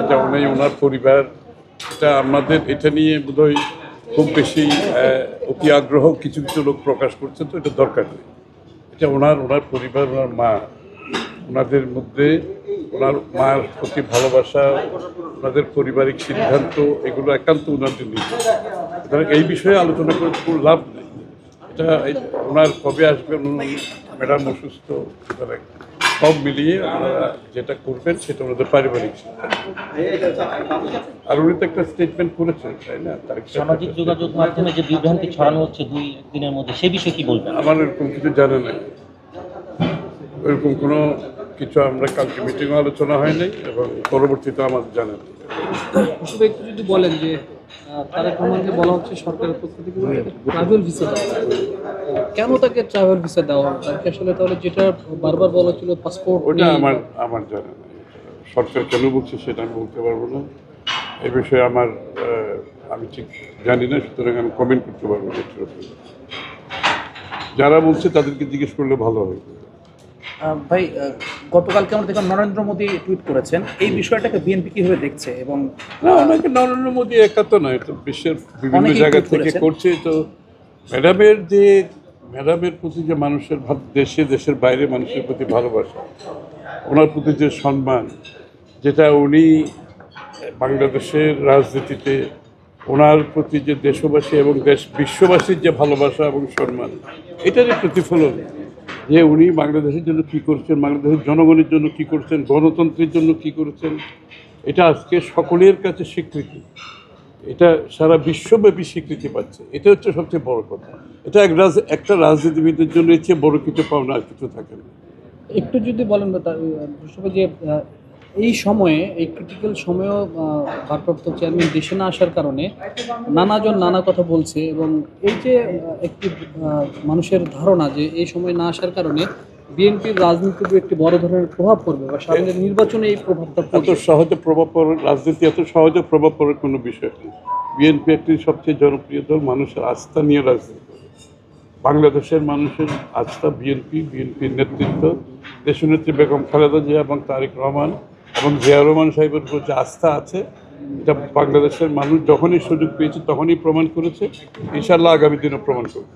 এটা ওনার পরিবার, এটা আমাদের এটা নিয়ে বোধহয় খুব বেশি অতি আগ্রহ কিছু কিছু লোক প্রকাশ করছে, তো এটা দরকার নেই। এটা ওনার পরিবার, ওনার মা, ওনাদের মধ্যে ওনার মার প্রতি ভালোবাসা, ওনাদের পারিবারিক সিদ্ধান্ত, এগুলো একান্ত ওনাদের নিজে। এই বিষয়ে আলোচনা করে কোনো লাভ নেই। এটা ওনার কবে আসবেন, ম্যাডাম অসুস্থ, সব মিলিয়ে ওনারা যেটা করবেন সেটা ওনাদের পারিবারিক সিদ্ধান্ত। আর উনি তো একটা স্টেটমেন্ট করেছেন, তাই না? সামাজিক যোগাযোগ মাধ্যমে যে বিভ্রান্তি ছড়ানো হচ্ছে 2 দিনের মধ্যে, সে বিষয়ে কি বলবেন? আমার এরকম কিছু জানা নেই, এরকম কোনো কিছু আমরা কালকে মিটিংয়ে আলোচনা হয় নাই এবং পরবর্তীতে আমাদের জানা নেই। একটু যদি বলেন যে তারেক রহমানকে বলা হচ্ছে সরকারের পক্ষ থেকে ট্রাভেল ভিসা দেওয়া, কেন তাকে ট্রাভেল ভিসা দেওয়া হবে? তাকে আসলে তাহলে যেটা বারবার বলা ছিল পাসপোর্ট, ওটা আমার জানা নেই। সরকার কেন বলছে সেটা আমি বলতে পারবো না। এই বিষয়ে আমি ঠিক জানি না, সুতরাং আমি কমেন্ট করতে পারবো না। যারা বলছে তাদেরকে জিজ্ঞেস করলে ভালো হবে। ভাই, গতকালকে আমরা দেখলাম নরেন্দ্র মোদী টুইট করেছেন, এই বিষয়টাকে বিএনপি কিভাবে দেখছে? এবং না, অনেকে নরেন্দ্র মোদী একা তো নয়, তো বিশ্বের বিভিন্ন জায়গা থেকে করছে। তো ম্যাডামের প্রতি যে মানুষের দেশের বাইরে মানুষের প্রতি ভালোবাসা, ওনার প্রতি যে সম্মান, যেটা উনি বাংলাদেশের রাজনীতিতে ওনার প্রতি যে দেশবাসী এবং বিশ্ববাসীর যে ভালোবাসা এবং সম্মান, এটারই প্রতিফলন যে উনি বাংলাদেশের জন্য কী করছেন, বাংলাদেশের জনগণের জন্য কী করছেন, গণতন্ত্রের জন্য কী করেছেন। এটা আজকে সকলের কাছে স্বীকৃতি, এটা সারা বিশ্বব্যাপী স্বীকৃতি পাচ্ছে। এটা হচ্ছে সবচেয়ে বড় কথা। এটা একটা রাজনীতিবিদের জন্য এর চেয়ে বড় কিছু পাওনা আর কিছু থাকে না। একটু যদি বলেন যে এই সময়ে, এই ক্রিটিক্যাল সময়েও ভারপ্রাপ্ত চেয়ারম্যান দেশে না আসার কারণে নানাজন নানা কথা বলছে, এবং এই যে একটি মানুষের ধারণা যে এই সময় না আসার কারণে বিএনপির রাজনীতিতে একটি বড় ধরনের প্রভাব পড়বে বা সামনের নির্বাচনে এই প্রভাবটা এত সহজে প্রভাব পড়ার রাজনীতি, এত সহজে প্রভাব পড়ার কোনো বিষয় নেই। বিএনপি একটি সবচেয়ে জনপ্রিয় দল, মানুষের আস্থা নিয়ে রাজনীতি করে। বাংলাদেশের মানুষের আস্থা বিএনপির নেতৃত্ব, দেশনেত্রী বেগম খালেদা জিয়া এবং তারেক রহমান এবং জিয়া রহমান সাহেবের উপর যে আস্থা আছে, এটা বাংলাদেশের মানুষ যখনই সুযোগ পেয়েছে তখনই প্রমাণ করেছে, ইনশাআল্লাহ আগামী দিনও প্রমাণ করবে।